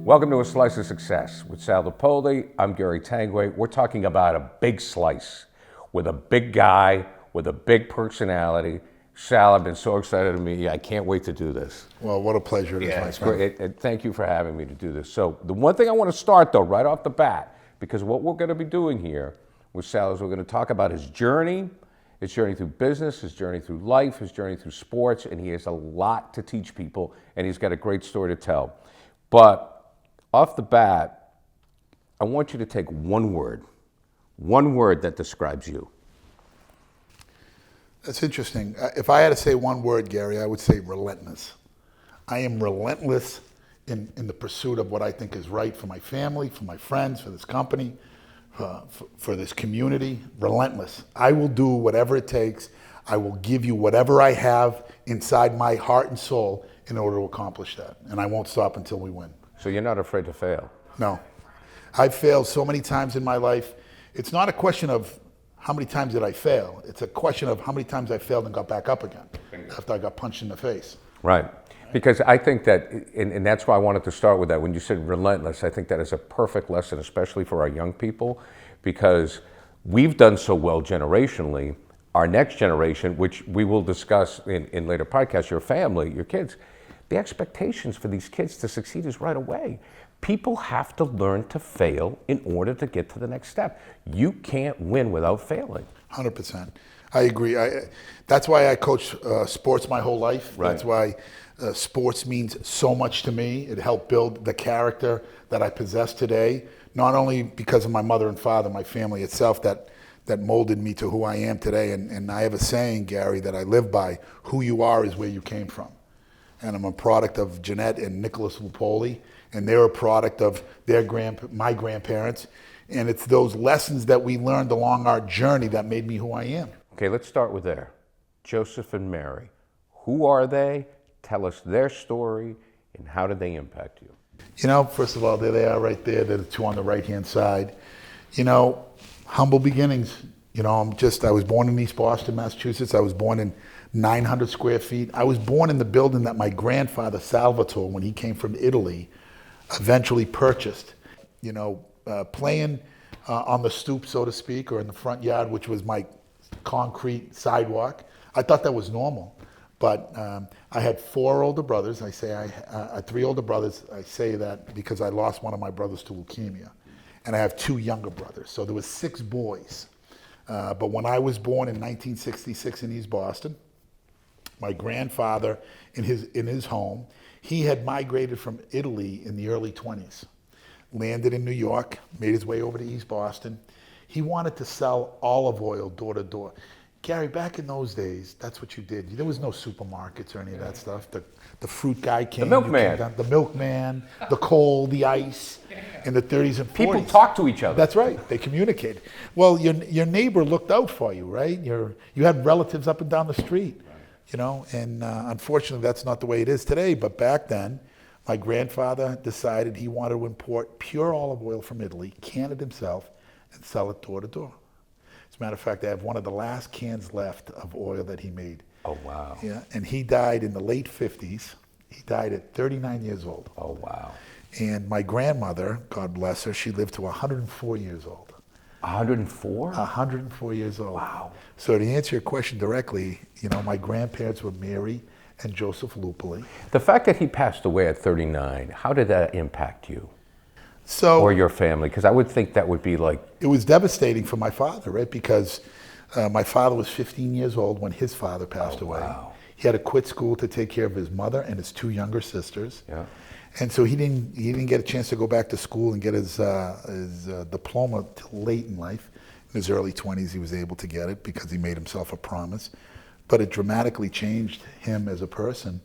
Welcome to A Slice of Success with Sal Lupoli. I'm Gary Tanguay. We're talking about a big slice with a big guy with a big personality. Sal, I've been so excited to meet you. I can't wait to do this. Well, what a pleasure it is, my friend. Great. And thank you for having me to do this. So the one thing I want to start, though, right off the bat, because what we're going to be doing here with Sal is we're going to talk about his journey through business, his journey through life, his journey through sports, and he has a lot to teach people, and he's got a great story to tell. But off the bat, I want you to take one word that describes you. That's interesting. If I had to say one word, Gary, I would say relentless. I am relentless in the pursuit of what I think is right for my family, for my friends, for this company, for this community. Relentless. I will do whatever it takes. I will give you whatever I have inside my heart and soul in order to accomplish that. And I won't stop until we win. So you're not afraid to fail? No. I've failed so many times in my life. It's not a question of how many times did I fail. It's a question of how many times I failed and got back up again after I got punched in the face. Right. Because I think that, and that's why I wanted to start with that. When you said relentless, I think that is a perfect lesson, especially for our young people, because we've done so well generationally. Our next generation, which we will discuss in later podcasts, your family, your kids, the expectations for these kids to succeed is right away. People have to learn to fail in order to get to the next step. You can't win without failing. 100%. I agree. That's why I coach sports my whole life. Right. That's why sports means so much to me. It helped build the character that I possess today, not only because of my mother and father, my family itself, that molded me to who I am today. And I have a saying, Gary, that I live by: who you are is where you came from. And I'm a product of Jeanette and Nicholas Lupoli, and they're a product of my grandparents. And it's those lessons that we learned along our journey that made me who I am. Okay, let's start with there. Joseph and Mary. Who are they? Tell us their story, and how did they impact you? You know, first of all, there they are right there. They're the two on the right-hand side. You know, humble beginnings. You know, I was born in East Boston, Massachusetts. I was born in 900 square feet. I was born in the building that my grandfather, Salvatore, when he came from Italy, eventually purchased. You know, playing on the stoop, so to speak, or in the front yard, which was my concrete sidewalk. I thought that was normal. But I had four older brothers. I say three older brothers. I say that because I lost one of my brothers to leukemia. And I have two younger brothers. So there was 6 boys. But when I was born in 1966 in East Boston, my grandfather, in his home, he had migrated from Italy in the early 20s, landed in New York, made his way over to East Boston. He wanted to sell olive oil door to door. Gary, back in those days, that's what you did. There was no supermarkets or any of that stuff. The fruit guy came. The milkman. The milkman, the coal, the ice, in the 30s and 40s. People talk to each other. That's right. They communicated. Well, your neighbor looked out for you, right? You had relatives up and down the street, you know, and unfortunately that's not the way it is today. But back then, my grandfather decided he wanted to import pure olive oil from Italy, can it himself, and sell it door to door. As a matter of fact, I have one of the last cans left of oil that he made. Oh, wow. Yeah, and he died in the late 50s. He died at 39 years old. Oh, wow. And my grandmother, God bless her, she lived to 104 years old. 104? 104 years old. Wow. So to answer your question directly, you know, my grandparents were Mary and Joseph Lupoli. The fact that he passed away at 39, how did that impact you? Or your family? Because I would think that would be like... It was devastating for my father, right? Because my father was 15 years old when his father passed away. Wow. He had to quit school to take care of his mother and his 2 younger sisters. Yeah. And so he didn't get a chance to go back to school and get his diploma till late in life. In his early 20s, he was able to get it because he made himself a promise. But it dramatically changed him as a person,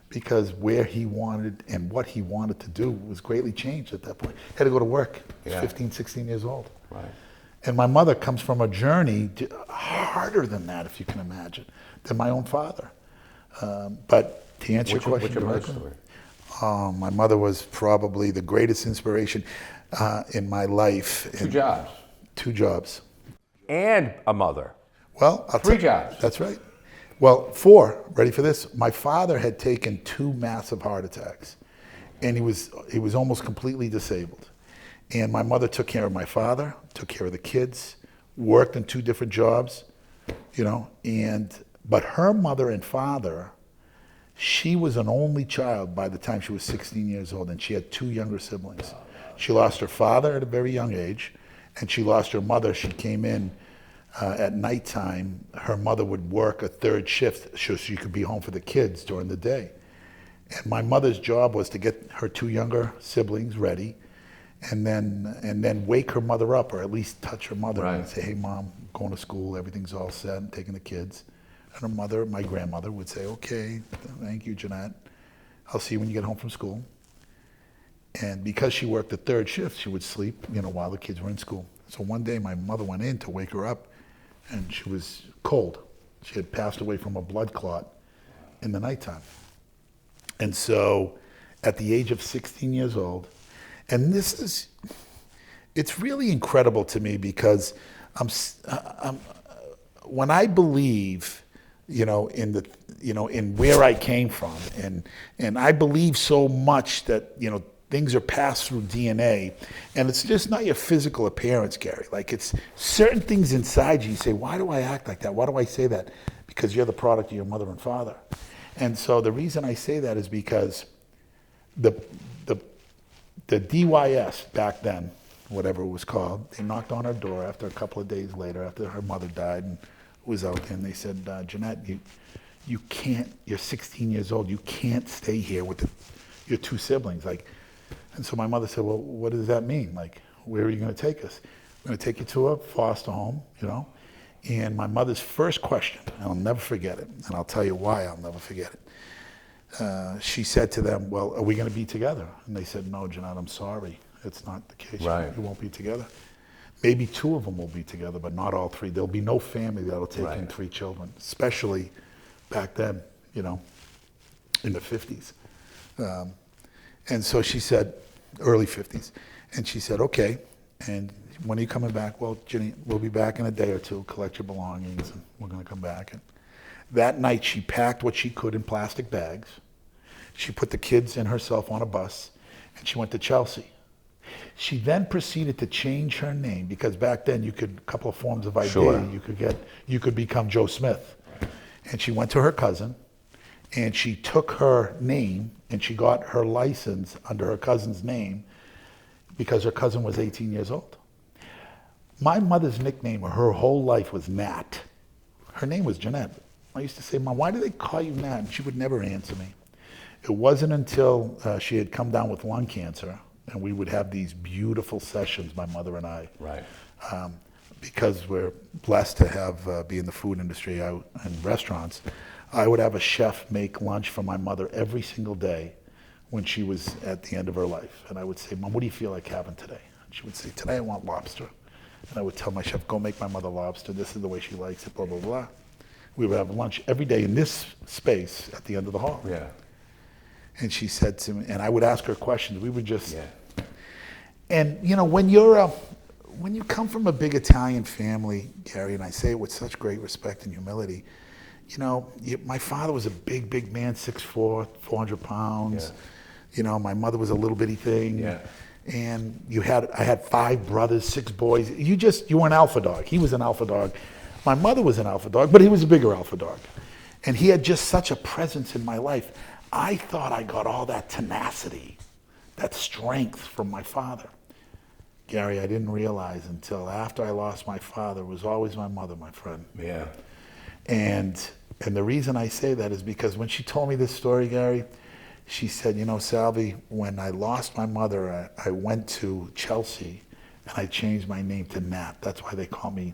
because where he wanted and what he wanted to do was greatly changed at that point. He had to go to work. He was 15, 16 years old. Right. And my mother comes from a journey harder than that, if you can imagine, than my own father. But to answer your question directly, my mother was probably the greatest inspiration in my life. 2 jobs. 2 jobs. And a mother. Well, 3 jobs. That's right. Well, 4. Ready for this? My father had taken 2 massive heart attacks. and he was almost completely disabled. And my mother took care of my father, took care of the kids, worked in 2 different jobs, you know. But her mother and father, she was an only child by the time she was 16 years old, and she had 2 younger siblings. She lost her father at a very young age, and she lost her mother. She came in at nighttime. Her mother would work a 3rd shift so she could be home for the kids during the day. And my mother's job was to get her 2 younger siblings ready, and then wake her mother up, or at least touch her mother and say, "Hey, Mom, I'm going to school. Everything's all set. I'm taking the kids." And her mother, my grandmother, would say, "Okay, thank you, Jeanette. I'll see you when you get home from school." And because she worked the 3rd shift, she would sleep, you know, while the kids were in school. So one day my mother went in to wake her up, and she was cold. She had passed away from a blood clot in the nighttime. And so at the age of 16 years old, and it's really incredible to me, because when I believe, you know, in where I came from, and I believe so much that, you know, things are passed through DNA, and it's just not your physical appearance, Gary. Like, it's certain things inside you. You say, "Why do I act like that? Why do I say that?" Because you're the product of your mother and father. And so the reason I say that is because the DYS back then, whatever it was called, they knocked on her door after a couple of days later, after her mother died and was out there, and they said, "Jeanette, you can't, you're 16 years old, you can't stay here with your 2 siblings." Like, and so my mother said, "Well, what does that mean? Like, where are you going to take us?" "I'm going to take you to a foster home, you know." And my mother's first question, and I'll never forget it, and I'll tell you why I'll never forget it. She said to them, "Well, are we going to be together?" And they said, "No, Jeanette, I'm sorry. It's not the case. Right. We won't be together. Maybe 2 of them will be together, but not all 3. There'll be no family that'll take in 3 children," especially back then, you know, in the 50s. And so she said, early 50s. And she said, "Okay, and when are you coming back?" "Well, Ginny, we'll be back in a day or 2, collect your belongings, and we're going to come back." And that night, she packed what she could in plastic bags. She put the kids and herself on a bus, and she went to Chelsea. She then proceeded to change her name, because back then you could, a couple of forms of ID, Sure. you could become Joe Smith. And she went to her cousin, and she took her name, and she got her license under her cousin's name, because her cousin was 18 years old. My mother's nickname her whole life was Nat. Her name was Jeanette. I used to say, "Mom, why do they call you Nat?" And she would never answer me. It wasn't until she had come down with lung cancer, and we would have these beautiful sessions, my mother and I. Right. Because we're blessed to have be in the food industry out in restaurants. I would have a chef make lunch for my mother every single day when she was at the end of her life. And I would say, "Mom, what do you feel like having today?" And she would say, "Today I want lobster." And I would tell my chef, "Go make my mother lobster. This is the way she likes it, blah, blah, blah." We would have lunch every day in this space at the end of the hall. Yeah. And she said to me, and I would ask her questions. We would just, Yeah. and you know, when you come from a big Italian family, Gary, and I say it with such great respect and humility, you know, my father was a big, big man, 6'4", 400 pounds. Yeah. You know, my mother was a little bitty thing. Yeah. And I had 5 brothers, 6 boys. You were an alpha dog. He was an alpha dog. My mother was an alpha dog, but he was a bigger alpha dog. And he had just such a presence in my life. I thought I got all that tenacity, that strength from my father. Gary, I didn't realize until after I lost my father, it was always my mother, my friend. Yeah. And the reason I say that is because when she told me this story, Gary, she said, "You know, Salvi, when I lost my mother, I went to Chelsea and I changed my name to Nat. That's why they call me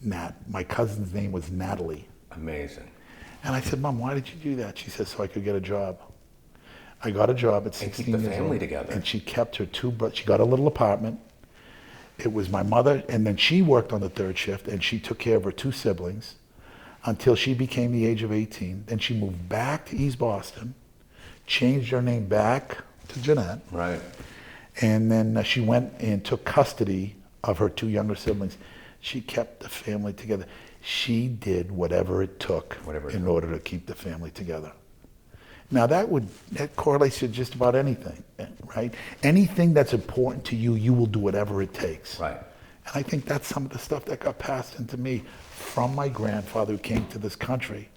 Nat. My cousin's name was Natalie." Amazing. And I said, "Mom, why did you do that?" She said, "So I could get a job." I got a job at 16 keep the years family old, together. and she kept her 2 brothers. She got a little apartment. It was my mother, and then she worked on the 3rd shift, and she took care of her 2 siblings until she became the age of 18. Then she moved back to East Boston, changed her name back to Jeanette. Right. And then she went and took custody of her 2 younger siblings. She kept the family together. She did whatever it took in order to keep the family together. Now that correlates to just about anything, right? Anything that's important to you, you will do whatever it takes. Right. And I think that's some of the stuff that got passed into me from my grandfather who came to this country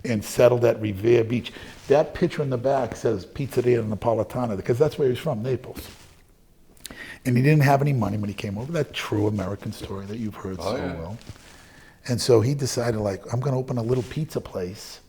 and settled at Revere Beach. That picture in the back says Pizzeria Napolitana because that's where he's from, Naples. And he didn't have any money when he came over. That true American story that you've heard so well. And so he decided, like, I'm going to open a little pizza place.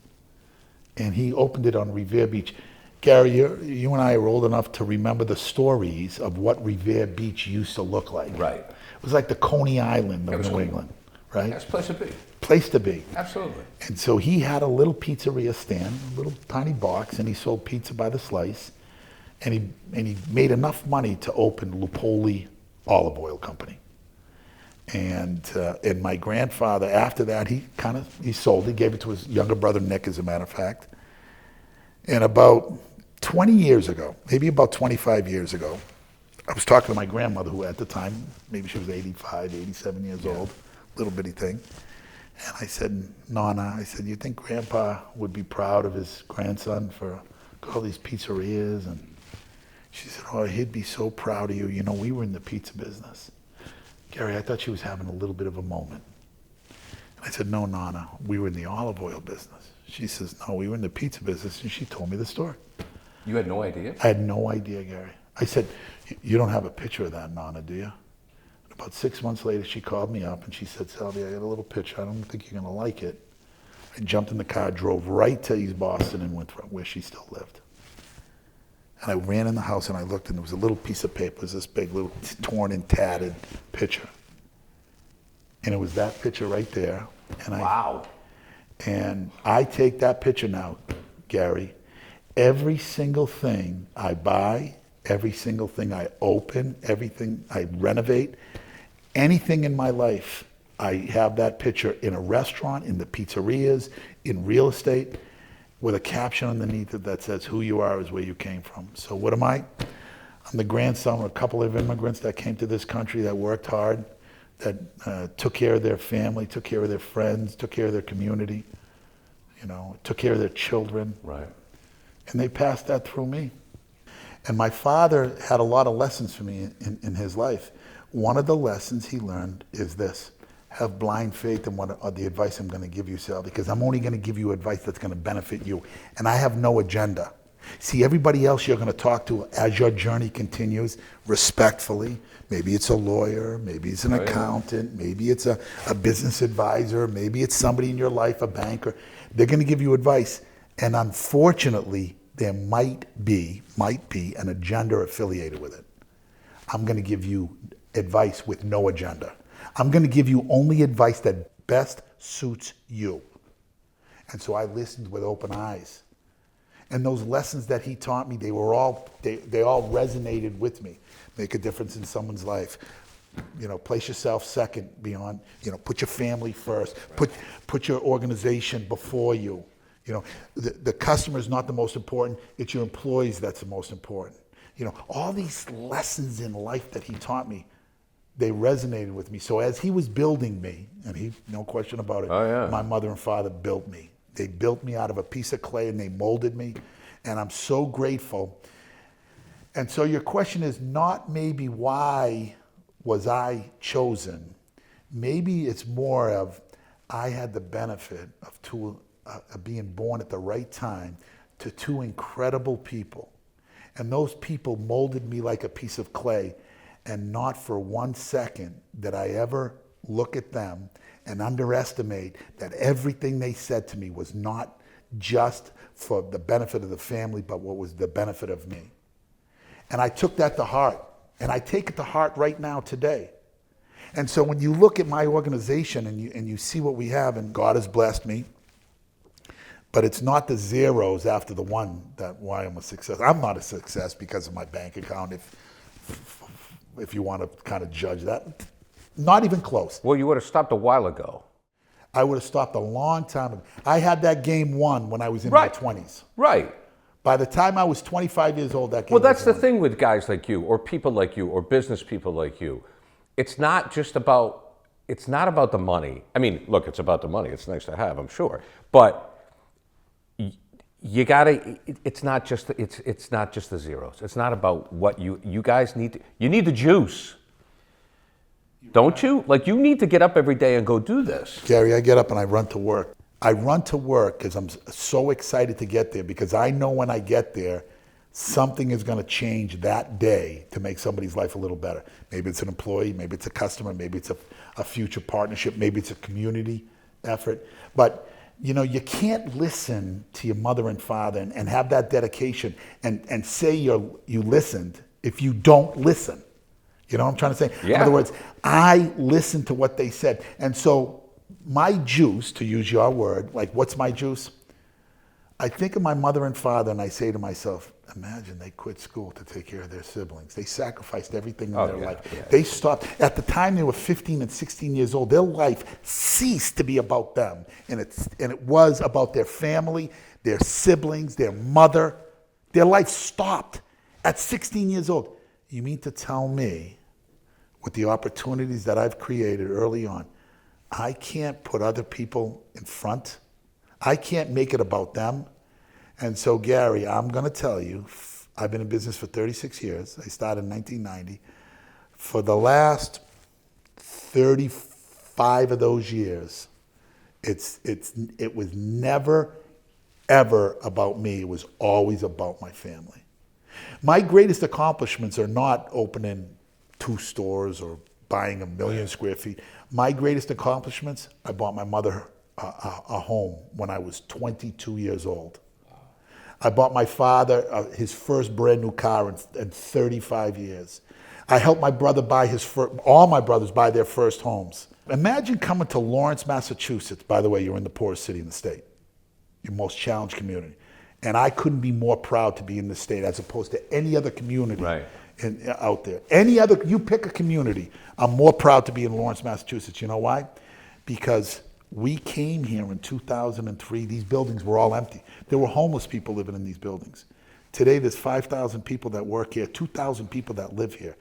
And he opened it on Revere Beach. Gary, you and I are old enough to remember the stories of what Revere Beach used to look like. Right. It was like the Coney Island of New England, right? That's a place to be. Place to be. Absolutely. And so he had a little pizzeria stand, a little tiny box, and he sold pizza by the slice. And he made enough money to open Lupoli olive oil company. And my grandfather, after that, he sold it, gave it to his younger brother Nick, as a matter of fact. And about 20 years ago, maybe about 25 years ago, I was talking to my grandmother, who at the time, maybe she was 85, 87 years old, little bitty thing. And I said, Nana, I said, you think Grandpa would be proud of his grandson for all these pizzerias? And she said, oh, he'd be so proud of you. You know, we were in the pizza business. Gary, I thought she was having a little bit of a moment. And I said, no, Nana, we were in the olive oil business. She says, no, we were in the pizza business, and she told me the story. You had no idea? I had no idea, Gary. I said, you don't have a picture of that, Nana, do you? And about 6 months later, she called me up, and she said, Salvi, I got a little picture. I don't think you're going to like it. I jumped in the car, drove right to East Boston and Winthrop, where she still lived. And I ran in the house and I looked, and there was a little piece of paper. It was this big, little torn and tattered picture. And it was that picture right there. And Wow. And I take that picture now, Gary. Every single thing I buy, every single thing I open, everything I renovate, anything in my life, I have that picture in a restaurant, in the pizzerias, in real estate, with a caption underneath it that says, who you are is where you came from. So what am I? I'm the grandson of a couple of immigrants that came to this country that worked hard, that took care of their family, took care of their friends, took care of their community, you know, took care of their children. Right. And they passed that through me. And my father had a lot of lessons for me in his life. One of the lessons he learned is this: have blind faith in the advice I'm going to give you, Sal, because I'm only going to give you advice that's going to benefit you. And I have no agenda. See, everybody else you're going to talk to as your journey continues, respectfully. Maybe it's a lawyer, maybe it's an accountant, maybe it's a business advisor, maybe it's somebody in your life, a banker. They're going to give you advice. And unfortunately, there might be an agenda affiliated with it. I'm going to give you advice with no agenda. I'm going to give you only advice that best suits you. And so I listened with open eyes. And those lessons that he taught me, they all resonated with me. Make a difference in someone's life. You know, place yourself second beyond, you know, put your family first. Put your organization before you. You know, the customer is not the most important. It's your employees that's the most important. You know, all these lessons in life that he taught me, they resonated with me. So as he was building me, and he, no question about it, my mother and father built me. They built me out of a piece of clay and they molded me. And I'm so grateful. And so your question is not maybe why was I chosen. Maybe it's more of I had the benefit of being born at the right time to two incredible people. And those people molded me like a piece of clay. And not for 1 second did I ever look at them and underestimate that everything they said to me was not just for the benefit of the family, but what was the benefit of me. And I took that to heart. And I take it to heart right now today. And so when you look at my organization and you see what we have, and God has blessed me, but it's not the zeros after the one that why I'm a success. I'm not a success because of my bank account, if you want to kind of judge that. Not even close. Well, you would have stopped a while ago. I would have stopped a long time ago. I had that game won when I was in my 20s. Right. By the time I was 25 years old, that game Well, that's was the won. thing with guys like you, or people like you, or business people like you. It's not about the money. I mean, look, it's about the money. It's nice to have, I'm sure. But you gotta. It's not just it's not just the zeros. It's not about what you guys need. You need the juice, don't you? Like you need to get up every day and go do this. Gary, I get up and I run to work. I run to work because I'm so excited to get there because I know when I get there, something is going to change that day to make somebody's life a little better. Maybe it's an employee, maybe it's a customer, maybe it's a future partnership, maybe it's a community effort. But you know, you can't listen to your mother and father and have that dedication and say you listened if you don't listen. You know what I'm trying to say? Yeah. In other words, I listened to what they said. And so my juice, to use your word, like what's my juice? I think of my mother and father and I say to myself, imagine they quit school to take care of their siblings. They sacrificed everything in their life. Yeah. They stopped. At the time they were 15 and 16 years old, their life ceased to be about them. And it was about their family, their siblings, their mother. Their life stopped at 16 years old. You mean to tell me, with the opportunities that I've created early on, I can't put other people in front? I can't make it about them. And so, Gary, I'm going to tell you, I've been in business for 36 years. I started in 1990. For the last 35 of those years, it was never, ever about me. It was always about my family. My greatest accomplishments are not opening 2 stores or buying 1 million square feet. My greatest accomplishments, I bought my mother a home when I was 22 years old. I bought my father his first brand new car in 35 years. I helped my brother buy all my brothers buy their first homes. Imagine coming to Lawrence, Massachusetts. By the way, you're in the poorest city in the state, your most challenged community. And I couldn't be more proud to be in the state as opposed to any other community out there. You pick a community, I'm more proud to be in Lawrence, Massachusetts. You know why? Because we came here in 2003. These buildings were all empty. There were homeless people living in these buildings. Today, there's 5,000 people that work here, 2,000 people that live here.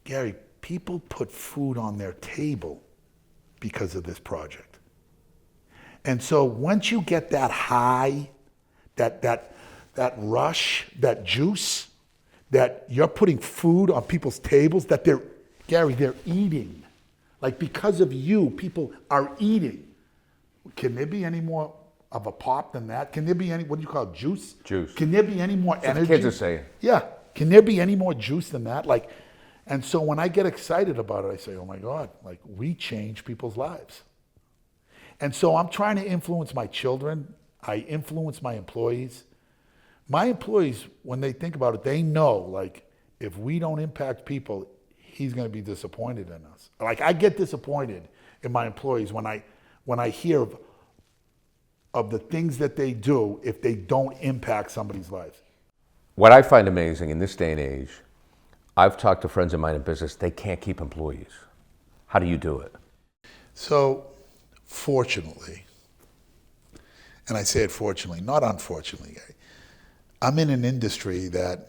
Gary, people put food on their table because of this project. And so once you get that high, that rush, that juice, that you're putting food on people's tables, that they're eating. Like because of you, people are eating. Can there be any more of a pop than that? Can there be any, what do you call it, juice? Juice. Can there be any more energy? The kids are saying. Yeah. Can there be any more juice than that? Like, and so when I get excited about it, I say, oh my God, like we change people's lives. And so I'm trying to influence my children. I influence my employees. My employees, when they think about it, they know like if we don't impact people, he's going to be disappointed in us. Like I get disappointed in my employees when I hear of the things that they do if they don't impact somebody's life. What I find amazing in this day and age, I've talked to friends of mine in business, they can't keep employees. How do you do it? So, fortunately, and I say it fortunately, not unfortunately, I'm in an industry that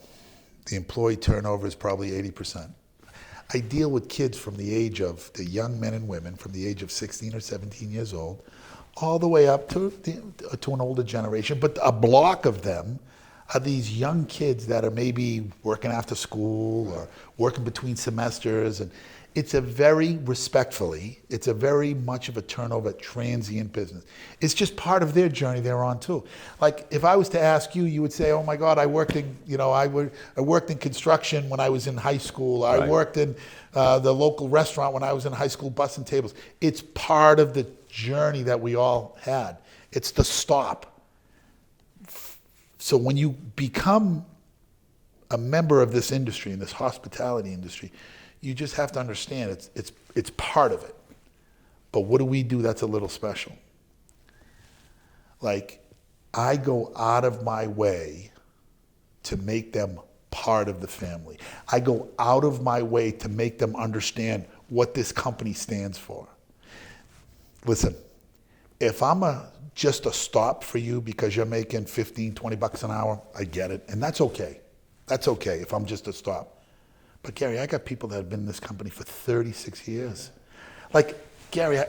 the employee turnover is probably 80%. I deal with kids from the age of, the young men and women, from the age of 16 or 17 years old, all the way up to an older generation. But a block of them are these young kids that are maybe working after school or working between semesters. And it's a very much of a turnover, transient business. It's just part of their journey they're on too. Like if I was to ask you, you would say, oh my God, I worked in construction when I was in high school. I worked in the local restaurant when I was in high school, bussing tables. It's part of the journey that we all had. It's the stop. So when you become a member of this industry, in this hospitality industry, you just have to understand it's part of it. But what do we do that's a little special? Like, I go out of my way to make them part of the family. I go out of my way to make them understand what this company stands for. Listen, if I'm just a stop for you because you're making 15, 20 bucks an hour, I get it. And that's okay. That's okay if I'm just a stop. But Gary, I got people that have been in this company for 36 years. Like, Gary,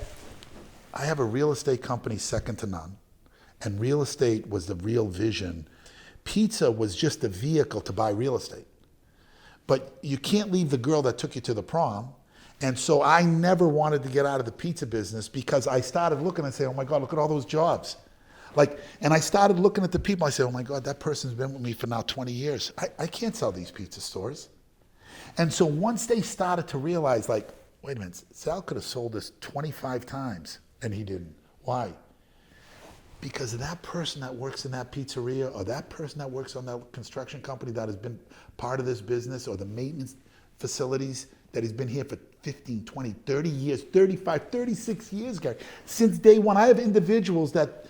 I have a real estate company second to none. and real estate was the real vision. Pizza was just a vehicle to buy real estate. But you can't leave the girl that took you to the prom. And so I never wanted to get out of the pizza business because I started looking and say, oh my God, look at all those jobs. And I started looking at the people. I said, oh my God, that person's been with me for now 20 years. I can't sell these pizza stores. And so once they started to realize, wait a minute, Sal could have sold this 25 times and he didn't. Why? Because of that person that works in that pizzeria, or that person that works on that construction company that has been part of this business, or the maintenance facilities that has been here for 15, 20, 30 years, 35, 36 years, Gary. Since day one, I have individuals that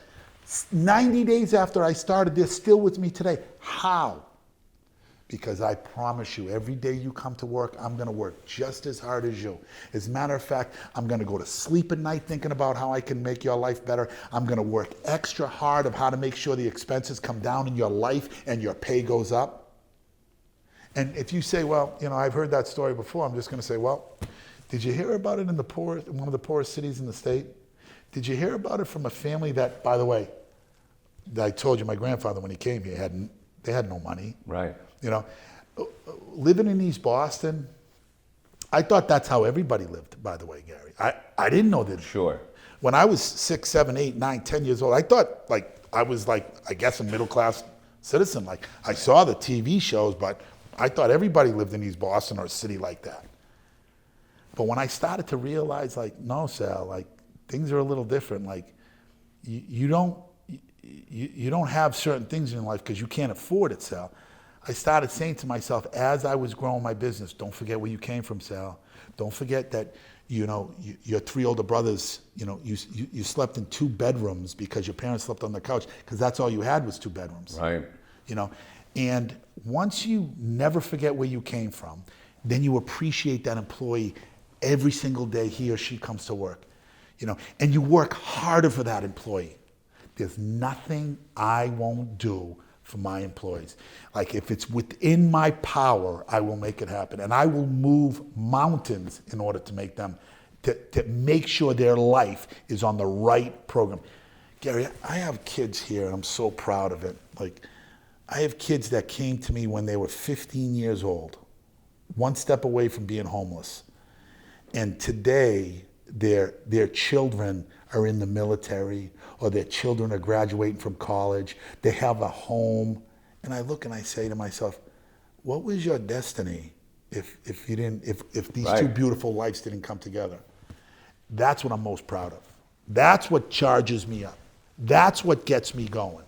90 days after I started, they're still with me today. How? Because I promise you, every day you come to work, I'm going to work just as hard as you. As a matter of fact, I'm going to go to sleep at night thinking about how I can make your life better. I'm going to work extra hard of how to make sure the expenses come down in your life and your pay goes up. And if you say, well, I've heard that story before, I'm just going to say, well, did you hear about it in one of the poorest cities in the state? Did you hear about it from a family that, by the way, I told you my grandfather when he came here, they had no money. Right. Living in East Boston, I thought that's how everybody lived, by the way, Gary. I didn't know that. Sure. When I was 6, 7, 8, 9, 10 years old, I thought I was I guess a middle class citizen. I saw the TV shows, but I thought everybody lived in East Boston or a city like that. But when I started to realize no, Sal, things are a little different. You don't have certain things in your life because you can't afford it, Sal. I started saying to myself as I was growing my business, don't forget where you came from, Sal. Don't forget that, your 3 older brothers, you slept in 2 bedrooms because your parents slept on the couch because that's all you had was 2 bedrooms. Right. And once you never forget where you came from, then you appreciate that employee every single day he or she comes to work, and you work harder for that employee. There's nothing I won't do for my employees. If it's within my power, I will make it happen. And I will move mountains in order to make them, to make sure their life is on the right program. Gary, I have kids here, and I'm so proud of it. I have kids that came to me when they were 15 years old, one step away from being homeless. And today, their children are in the military, or their children are graduating from college. They have a home. And I look and I say to myself, what was your destiny if these Right. 2 beautiful lives didn't come together? That's what I'm most proud of. That's what charges me up. That's what gets me going.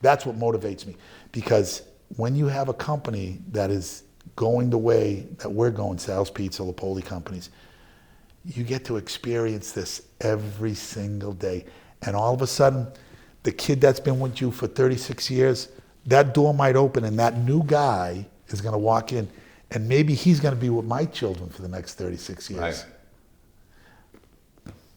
That's what motivates me. Because when you have a company that is going the way that we're going, Sal's Pizza, Lupoli companies, you get to experience this every single day. And all of a sudden, the kid that's been with you for 36 years, that door might open and that new guy is going to walk in, and maybe he's going to be with my children for the next 36 years. Right.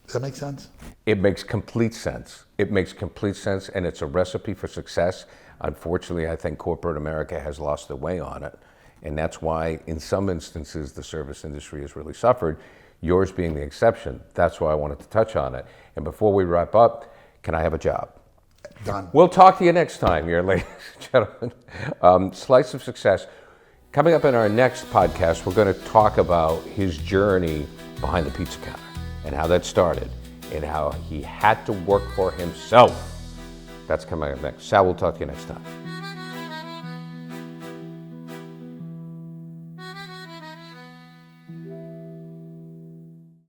Does that make sense? It makes complete sense. It makes complete sense, and it's a recipe for success. Unfortunately, I think corporate America has lost their way on it, and that's why, in some instances, the service industry has really suffered, yours being the exception. That's why I wanted to touch on it. And before we wrap up, can I have a job? Done. We'll talk to you next time, here, ladies and gentlemen. Slice of Success. Coming up in our next podcast, we're going to talk about his journey behind the pizza counter and how that started and how he had to work for himself. That's coming up next. Sal, we'll talk to you next time.